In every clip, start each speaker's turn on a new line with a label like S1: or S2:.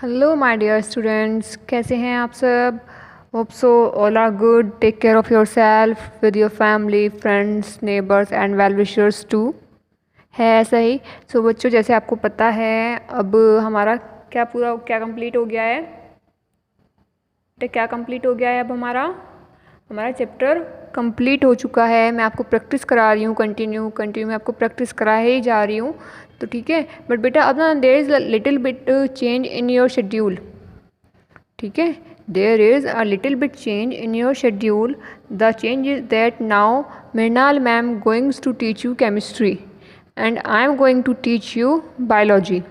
S1: Hello my dear students, कैसे हैं आप सब। Hope so all are good. Take care of your self with your family, friends, neighbours and well wishers too. है ऐसा ही। सो बच्चों, जैसे आपको पता है अब हमारा क्या कंप्लीट हो गया है। क्या कंप्लीट हो गया है अब हमारा चैप्टर कंप्लीट हो चुका है। मैं आपको प्रैक्टिस करा रही हूँ, कंटिन्यू मैं आपको प्रैक्टिस करा ही जा रही हूँ। तो ठीक है, बट बेटा अब ना there is little bit change in your schedule. ठीक है, there is a little bit change in your schedule. The change is that now Mrinal ma'am goings to teach you chemistry and I am going to teach you biology.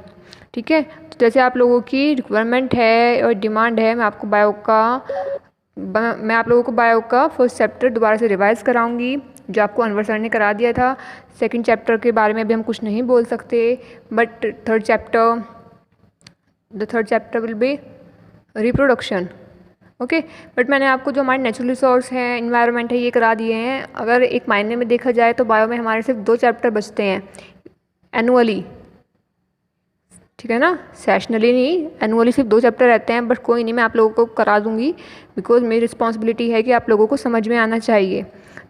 S1: ठीक है, तो जैसे आप लोगों की requirement है और डिमांड है, मैं आप लोगों को बायो का फर्स्ट चैप्टर दोबारा से रिवाइज कराऊंगी, जो आपको अनवर सर ने करा दिया था। सेकंड चैप्टर के बारे में अभी हम कुछ नहीं बोल सकते, but the third chapter will be reproduction. Okay, but मैंने आपको जो हमारे नेचुरल रिसोर्स हैं, इन्वायरमेंट है, ये करा दिए हैं। अगर एक मायने में देखा जाए तो बायो में हमारे सिर्फ 2 चैप्टर बचते हैं एनुअली। ठीक है ना, सेशनली नहीं, एनुअली सिर्फ 2 चैप्टर रहते हैं। बट कोई नहीं, मैं आप लोगों को करा दूंगी, बिकॉज मेरी रिस्पॉन्सिबिलिटी है कि आप लोगों को समझ में आना चाहिए।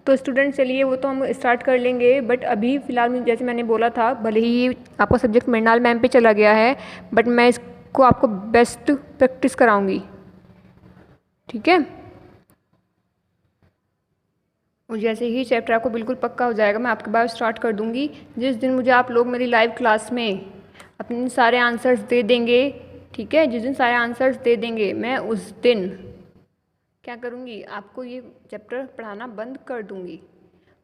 S1: तो स्टूडेंट चलिए वो तो हम स्टार्ट कर लेंगे, बट अभी फ़िलहाल जैसे मैंने बोला था, भले ही आपका सब्जेक्ट मृणाल मैम पे चला गया है, बट मैं इसको आपको बेस्ट प्रैक्टिस कराऊंगी। ठीक है, और जैसे ही चैप्टर आपको बिल्कुल पक्का हो जाएगा, मैं आपके बायो स्टार्ट कर दूंगी। जिस दिन मुझे आप लोग मेरी लाइव क्लास में अपने सारे आंसर्स दे देंगे, ठीक है, जिस दिन सारे आंसर्स दे देंगे, मैं उस दिन क्या करूँगी, आपको ये चैप्टर पढ़ाना बंद कर दूँगी।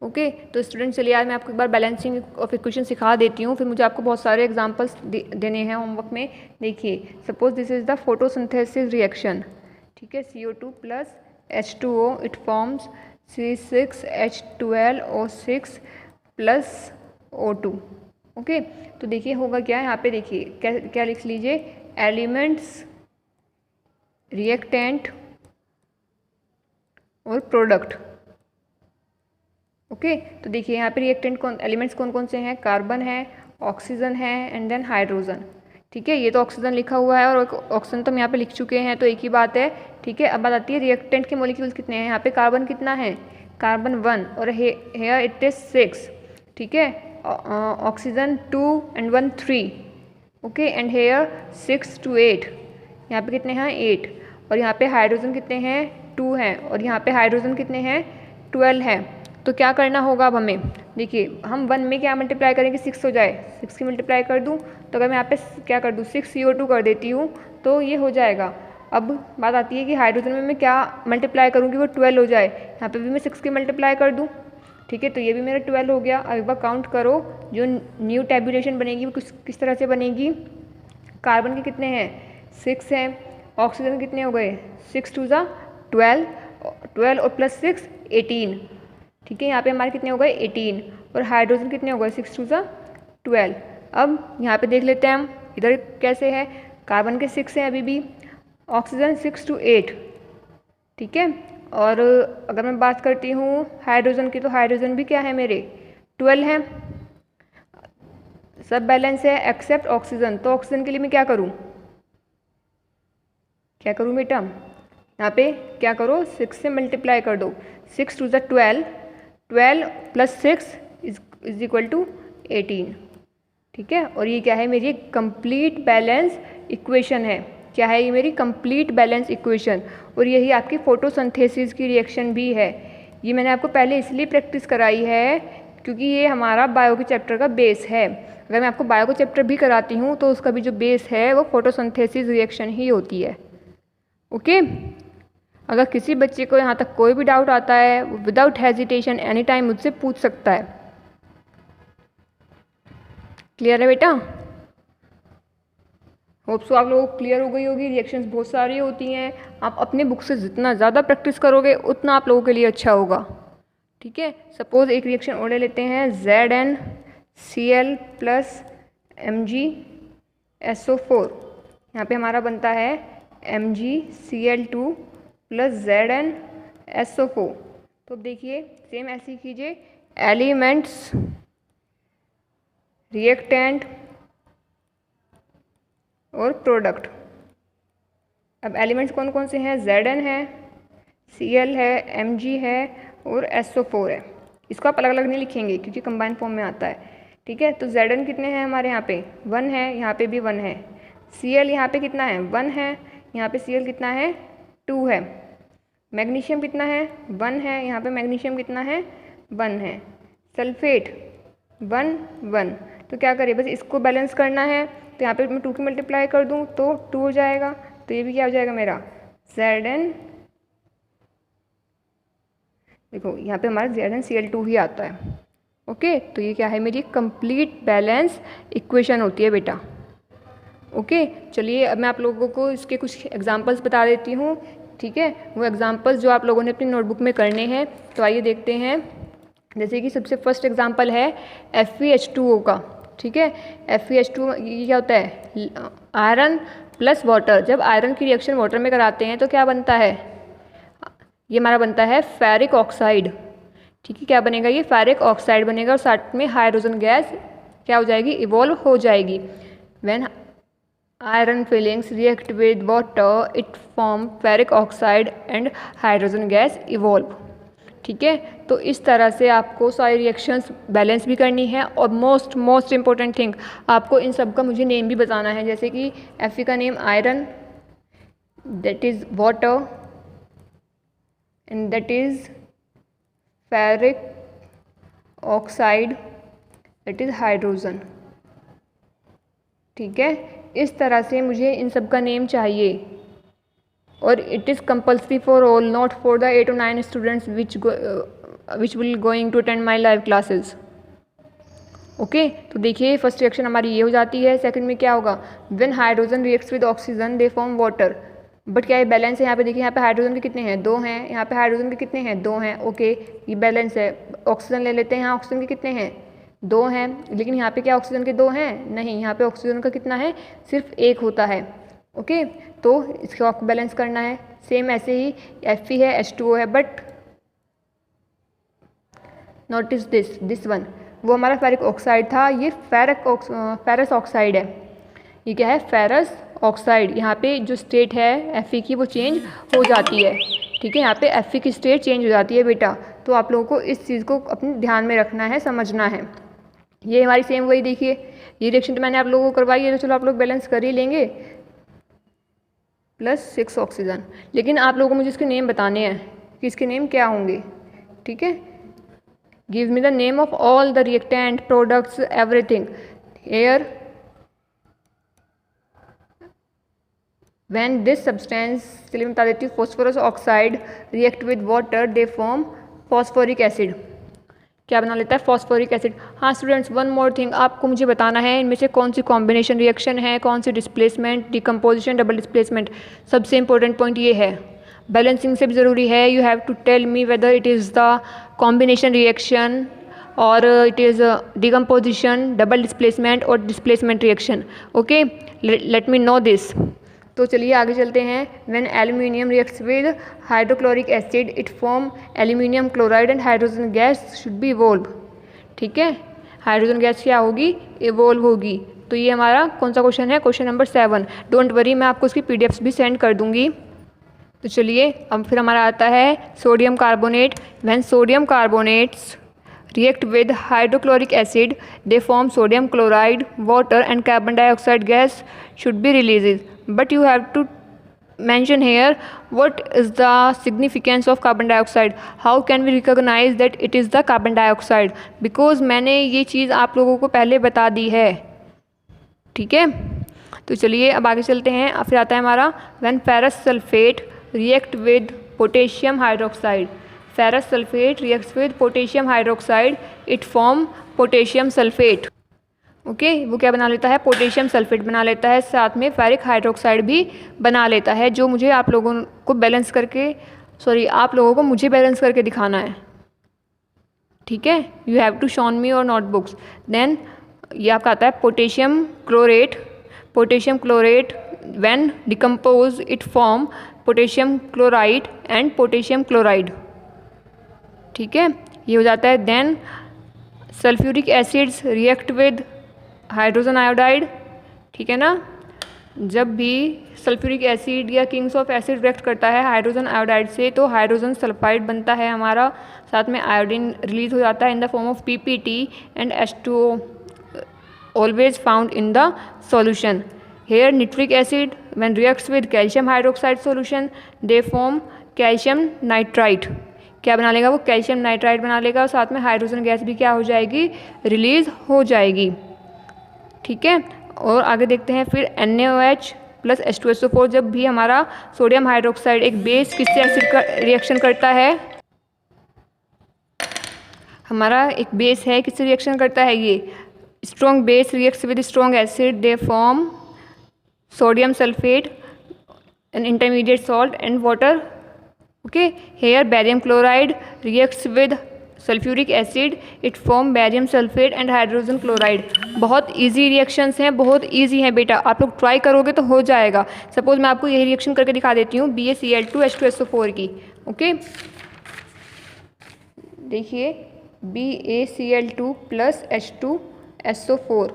S1: ओके, तो स्टूडेंट चलिए आज मैं आपको एक बार बैलेंसिंग ऑफ इक्वेशन सिखा देती हूँ, फिर मुझे आपको बहुत सारे एग्जांपल्स देने हैं होमवर्क में। देखिए, suppose this is the photosynthesis reaction. ठीक है, CO2 plus H2O, it forms C6H12O6 plus O2। Okay, तो देखिए होगा क्या, यहाँ पे देखिए क्या लिख लीजिए, एलिमेंट्स, रिएक्टेंट और प्रोडक्ट। ओके, तो देखिए यहाँ पे रिएक्टेंट एलिमेंट्स कौन कौन से हैं, कार्बन है, ऑक्सीजन है एंड देन हाइड्रोजन। ठीक है, ये तो ऑक्सीजन लिखा हुआ है और ऑक्सीजन तो हम यहाँ पे लिख चुके हैं, तो एक ही बात है। ठीक है, अब बात आती है रिएक्टेंट के मॉलिक्यूल्स कितने हैं। यहाँ पे कार्बन कितना है, कार्बन 1 और हेयर इट इज 6। ठीक है, oxygen 2 and 1 3। Okay, and here 6 to 8। यहाँ पे कितने हैं, 8। और यहाँ पे हाइड्रोजन कितने हैं, 2 हैं। और यहाँ पे हाइड्रोजन कितने हैं, 12 है। तो क्या करना होगा अब हमें, देखिए हम 1 में क्या मल्टीप्लाई करेंगे, 6 हो जाए, 6 की मल्टीप्लाई कर दूँ, तो अगर मैं यहाँ पे क्या कर दूँ, 6 CO2 कर देती हूँ तो ये हो जाएगा। अब बात आती है कि हाइड्रोजन में मैं क्या मल्टीप्लाई करूँगी, वो 12 हो जाए, यहाँ पे भी मैं 6 की मल्टीप्लाई कर दूँ। ठीक है, तो ये भी मेरा 12 हो गया। अब एक बार काउंट करो, जो न्यू टेबुलेशन बनेगी वो किस तरह से बनेगी। कार्बन के कितने हैं, 6 हैं, ऑक्सीजन कितने हो गए, 6 2 ज़ा 12, 12 और प्लस 6 18। ठीक है, यहाँ पे हमारे कितने हो गए, 18। और हाइड्रोजन कितने हो गए, 6 2 ज़ा 12। अब यहाँ पे देख लेते हैं हम इधर कैसे है, कार्बन के 6 हैं अभी भी, ऑक्सीजन 6 to 8। ठीक है, और अगर मैं बात करती हूँ हाइड्रोजन की, तो हाइड्रोजन भी क्या है मेरे, 12 है। सब बैलेंस है एक्सेप्ट ऑक्सीजन। तो ऑक्सीजन के लिए मैं क्या करूँ बेटा, यहाँ पे क्या करो, 6 से मल्टीप्लाई कर दो, 6 2 ज़ा 12, 12 प्लस 6 इज इक्वल टू 18। ठीक है, और ये क्या है, मेरी कंप्लीट बैलेंस इक्वेशन है। क्या है ये, मेरी कंप्लीट बैलेंस इक्वेशन। और यही आपकी फोटोसिंथेसिस की रिएक्शन भी है। ये मैंने आपको पहले इसलिए प्रैक्टिस कराई है क्योंकि ये हमारा बायो के चैप्टर का बेस है। अगर मैं आपको बायो का चैप्टर भी कराती हूँ तो उसका भी जो बेस है वो फोटोसिंथेसिस रिएक्शन ही होती है। ओके, अगर किसी बच्चे को यहाँ तक कोई भी डाउट आता है, विदाउट हेजिटेशन एनी टाइम मुझसे पूछ सकता है। क्लियर है बेटा, होप सो आप लोगों को क्लियर हो गई होगी। रिएक्शंस बहुत सारी होती हैं, आप अपने बुक से जितना ज़्यादा प्रैक्टिस करोगे उतना आप लोगों के लिए अच्छा होगा। ठीक है, सपोज एक रिएक्शन और ले लेते हैं, ZnCl प्लस MgSO4। यहाँ पे हमारा बनता है MgCl2 प्लस ZnSO4। तो देखिए सेम ऐसे ही कीजिए, एलिमेंट्स, रिएक्टेंट और प्रोडक्ट। अब एलिमेंट्स कौन कौन से हैं, Zn है, Cl है, Mg है और SO4 है। इसको आप अलग अलग नहीं लिखेंगे क्योंकि कंबाइन फॉर्म में आता है, ठीक है। तो Zn कितने हैं हमारे यहाँ पे 1 है, यहाँ पे भी 1 है। Cl यहाँ पे कितना है 1 है, यहाँ पे Cl कितना है 2 है। मैग्नीशियम कितना है 1 है, यहाँ पे मैग्नीशियम कितना है 1 है। सल्फेट 1 1। तो क्या करें, बस इसको बैलेंस करना है। तो यहाँ पे मैं 2 की मल्टीप्लाई कर दूँ तो 2 हो जाएगा। तो ये भी क्या हो जाएगा मेरा Zn, देखो यहाँ पे हमारा ZnCl2 ही आता है। ओके, तो ये क्या है, मेरी कंप्लीट बैलेंस इक्वेशन होती है बेटा। ओके, चलिए अब मैं आप लोगों को इसके कुछ एग्जांपल्स बता देती हूँ, ठीक है। वो एग्जांपल्स जो आप लोगों ने अपनी नोटबुक में करने हैं। तो आइए देखते हैं। जैसे कि सबसे फर्स्ट एग्जांपल है FeH2O का, ठीक है। FeH2 ये क्या होता है, आयरन प्लस वाटर। जब आयरन की रिएक्शन वाटर में कराते हैं तो क्या बनता है, ये हमारा बनता है फेरिक ऑक्साइड, ठीक है। क्या बनेगा, ये फेरिक ऑक्साइड बनेगा और साथ में हाइड्रोजन गैस क्या हो जाएगी, इवॉल्व हो जाएगी। When iron filings react with water it form ferric oxide and hydrogen gas evolve, ठीक है। तो इस तरह से आपको सारी रिएक्शंस बैलेंस भी करनी है और मोस्ट इम्पोर्टेंट थिंग, आपको इन सब का मुझे नेम भी बताना है। जैसे कि Fe का name iron, that is water, and that is ferric oxide, that is hydrogen, ठीक है। इस तरह से मुझे इन सब का नेम चाहिए और it is compulsory for all, not for the 8 or 9 students which will going to attend my live classes. Okay, तो देखिए फर्स्ट रिएक्शन हमारी ये हो जाती है। सेकंड में क्या होगा, when hydrogen reacts with oxygen they form water. But क्या ये बैलेंस है, यहाँ पे देखिए यहाँ पे हाइड्रोजन के कितने हैं 2 हैं, यहाँ पे हाइड्रोजन के कितने हैं 2 हैं। ओके, ये बैलेंस है। ऑक्सीजन ले लेते हैं, यहाँ ऑक्सीजन के कितने हैं 2 हैं, लेकिन यहाँ पे क्या ऑक्सीजन के 2 हैं, नहीं, यहाँ पे ऑक्सीजन का कितना है सिर्फ 1 होता है। ओके, तो इसको आपको बैलेंस करना है। सेम ऐसे ही Fe है, H2O है, बट नोटिस दिस वन, वो हमारा फेरिक ऑक्साइड था, ये फेरस ऑक्साइड है। ये क्या है, फेरस ऑक्साइड। यहाँ पे जो स्टेट है Fe की वो चेंज हो जाती है, ठीक है। यहाँ पे Fe की स्टेट चेंज हो जाती है बेटा। तो आप लोगों को इस चीज़ को अपने ध्यान में रखना है, समझना है। ये हमारी सेम वही देखिए, ये रिएक्शन तो मैंने आप लोगों को करवाई है, तो चलो आप लोग बैलेंस कर ही लेंगे, +6 ऑक्सीजन। लेकिन आप लोगों को मुझे इसके नेम बताने हैं कि इसके नेम क्या होंगे, ठीक है। Give me the name of all the reactant products everything here when this substance, चलिए मैं बता देती हूँ, phosphorus oxide react with water they form phosphoric acid. क्या बना लेता है, फॉस्फोरिक एसिड। हाँ स्टूडेंट्स, वन मोर थिंग, आपको मुझे बताना है इनमें से कौन सी कॉम्बिनेशन रिएक्शन है, कौन सी डिस्प्लेसमेंट, डिकम्पोजिशन, डबल डिस्प्लेसमेंट। सबसे इंपॉर्टेंट पॉइंट ये है, बैलेंसिंग से भी ज़रूरी है। You have to tell me whether it is the combination reaction और it is decomposition, double displacement और displacement reaction. Okay, let me know this. तो चलिए आगे चलते हैं। When aluminium reacts with hydrochloric acid it form aluminium chloride and hydrogen gas should be evolve, ठीक है। Hydrogen gas क्या होगी, इवॉल्व होगी। तो ये हमारा कौन सा क्वेश्चन है, क्वेश्चन नंबर 7। डोंट वरी, मैं आपको उसकी PDFs भी सेंड कर दूंगी। तो चलिए अब फिर हमारा आता है sodium carbonate. When sodium carbonates react with hydrochloric acid they form sodium chloride, water and carbon dioxide gas should be released. But you have to mention here what is the significance of carbon dioxide. How can we recognize that it is the carbon dioxide? Because मैंने ये चीज़ आप लोगों को पहले बता दी है, ठीक है। तो चलिए अब आगे चलते हैं। फिर आता है हमारा when ferrous sulfate react with potassium hydroxide. Ferrous sulfate reacts with potassium hydroxide, it form potassium sulfate. Okay, वो क्या बना लेता है, पोटेशियम सल्फेट बना लेता है, साथ में फेरिक हाइड्रोक्साइड भी बना लेता है, जो मुझे आप लोगों को बैलेंस करके, आप लोगों को मुझे बैलेंस करके दिखाना है, ठीक है। You have to shown me और नोटबुक्स। देन ये आपका आता है potassium chlorate. Potassium chlorate when decompose it form potassium chloride and potassium chloride, ठीक है, ये हो जाता है। Then sulphuric acids react with hydrogen iodide, ठीक है ना। जब भी सल्फ्यूरिक एसिड या किंग्स ऑफ एसिड रिएक्ट करता है हाइड्रोजन आयोडाइड से तो हाइड्रोजन सल्फाइड बनता है हमारा, साथ में आयोडीन रिलीज हो जाता है in the form of PPT and H2O always found in the solution. Here nitric acid when reacts with calcium hydroxide solution they form calcium nitrite. क्या बना लेगा वो? कैल्शियम नाइट्राइड बना लेगा और साथ में हाइड्रोजन गैस भी क्या हो जाएगी? रिलीज हो जाएगी। ठीक है, और आगे देखते हैं फिर NaOH प्लस H2SO4 जब भी हमारा सोडियम हाइड्रोक्साइड एक बेस किससे एसिड का रिएक्शन करता है, हमारा एक बेस है किससे रिएक्शन करता है, ये strong base reacts with strong acid they form sodium sulfate an intermediate salt and water. Okay, here barium chloride reacts with sulfuric acid, it form barium sulfate and hydrogen chloride. बहुत easy reactions हैं, बहुत easy हैं बेटा, आप लोग try करोगे तो हो जाएगा। सपोज मैं आपको यही रिएक्शन करके दिखा देती हूँ BaCl2 H2SO4 की। ओके, देखिए BaCl2 plus H2SO4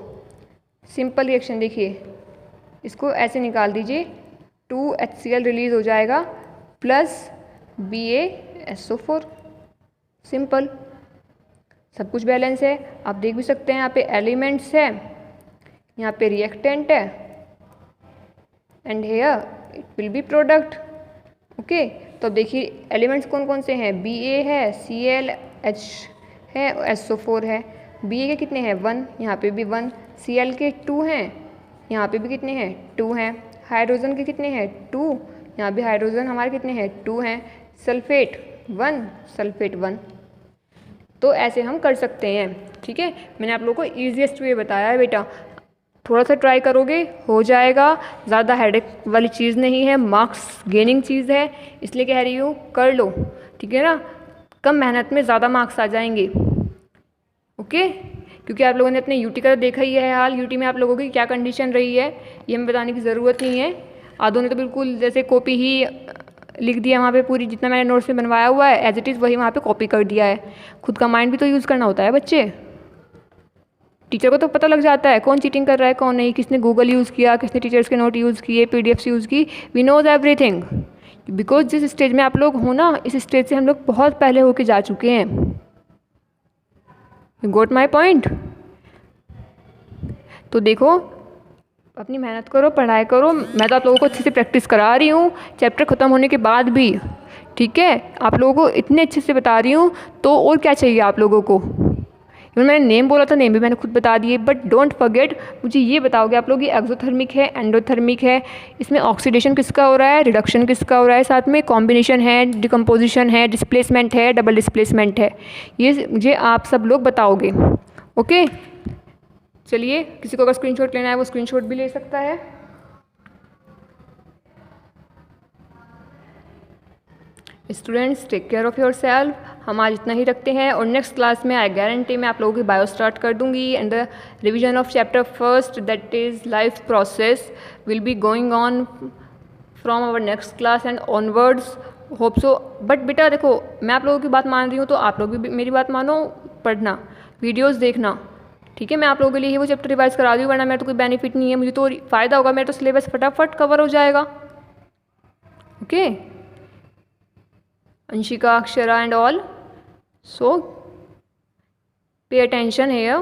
S1: simple reaction, देखिए इसको ऐसे निकाल दीजिए, 2HCl रिलीज हो जाएगा प्लस BaSO4, सिंपल, सब कुछ बैलेंस है। आप देख भी सकते हैं यहाँ पे एलिमेंट्स है, यहाँ पे रिएक्टेंट है and here it will be product. Okay, तो अब देखिए एलिमेंट्स कौन कौन से हैं, Ba है, Cl, H है, SO4 है। Ba के कितने हैं? 1, यहाँ पे भी 1, Cl के 2 हैं, यहाँ पे भी कितने हैं? 2 हैं। हाइड्रोजन के कितने हैं? 2, यहाँ भी हाइड्रोजन हमारे कितने हैं? 2 हैं। Sulphate 1, sulphate 1। तो ऐसे हम कर सकते हैं। ठीक है, मैंने आप लोगों को ईजीएस्ट वे बताया है बेटा, थोड़ा सा ट्राई करोगे हो जाएगा, ज़्यादा हेडेक वाली चीज़ नहीं है, मार्क्स गेनिंग चीज़ है, इसलिए कह रही हूँ कर लो। ठीक है ना, कम मेहनत में ज़्यादा मार्क्स आ जाएंगे। ओके, क्योंकि आप लोगों ने अपने यूटी का देखा ही है हाल, यूटी में आप लोगों की क्या कंडीशन रही है ये हमें बताने की ज़रूरत नहीं है। आधों ने तो बिल्कुल जैसे कॉपी ही लिख दिया वहाँ पे, पूरी जितना मैंने नोट्स में बनवाया हुआ है एज इट इज़ वही वहाँ पे कॉपी कर दिया है। खुद का माइंड भी तो यूज़ करना होता है बच्चे, टीचर को तो पता लग जाता है कौन चीटिंग कर रहा है कौन नहीं, किसने गूगल यूज़ किया, किसने टीचर्स के नोट यूज़ किए, PDFs यूज़ की, वी नोज एवरीथिंग। बिकॉज जिस स्टेज में आप लोग हो ना, इस स्टेज से हम लोग बहुत पहले होके जा चुके हैं। You got my point? तो देखो अपनी मेहनत करो, पढ़ाई करो, मैं तो आप लोगों को अच्छे से प्रैक्टिस करा रही हूँ चैप्टर ख़त्म होने के बाद भी। ठीक है, आप लोगों को इतने अच्छे से बता रही हूँ तो और क्या चाहिए आप लोगों को। मैंने नेम बोला था, नेम भी मैंने खुद बता दिए, बट डोंट फॉरगेट मुझे ये बताओगे आप लोग ये एक्सोथर्मिक है, एंडोथर्मिक है, इसमें ऑक्सीडेशन किसका हो रहा है, रिडक्शन किसका हो रहा है, साथ में कॉम्बिनेशन है, डिकम्पोजिशन है, डिस्प्लेसमेंट है, डबल डिस्प्लेसमेंट है, ये मुझे आप सब लोग बताओगे। ओके, चलिए किसी को अगर स्क्रीनशॉट लेना है वो स्क्रीनशॉट भी ले सकता है। Students take care of your self. हम आज इतना ही रखते हैं और नेक्स्ट क्लास में आई गारंटी मैं आप लोगों की बायो स्टार्ट कर दूंगी and the revision of chapter first that is life process will be going on from our next class and onwards, hope so. But बेटा देखो मैं आप लोगों की बात मान रही हूँ तो आप लोग भी मेरी बात मानो, पढ़ना, वीडियोज़ देखना। ठीक है, मैं आप लोगों के लिए ही वो चैप्टर रिवाइज करा दूँ, वरना मेरा तो कोई बेनिफिट नहीं है, मुझे तो फ़ायदा होगा, मेरा तो सिलेबस फटाफट कवर हो जाएगा। Okay, Anshika, Akshara and all, so pay attention here.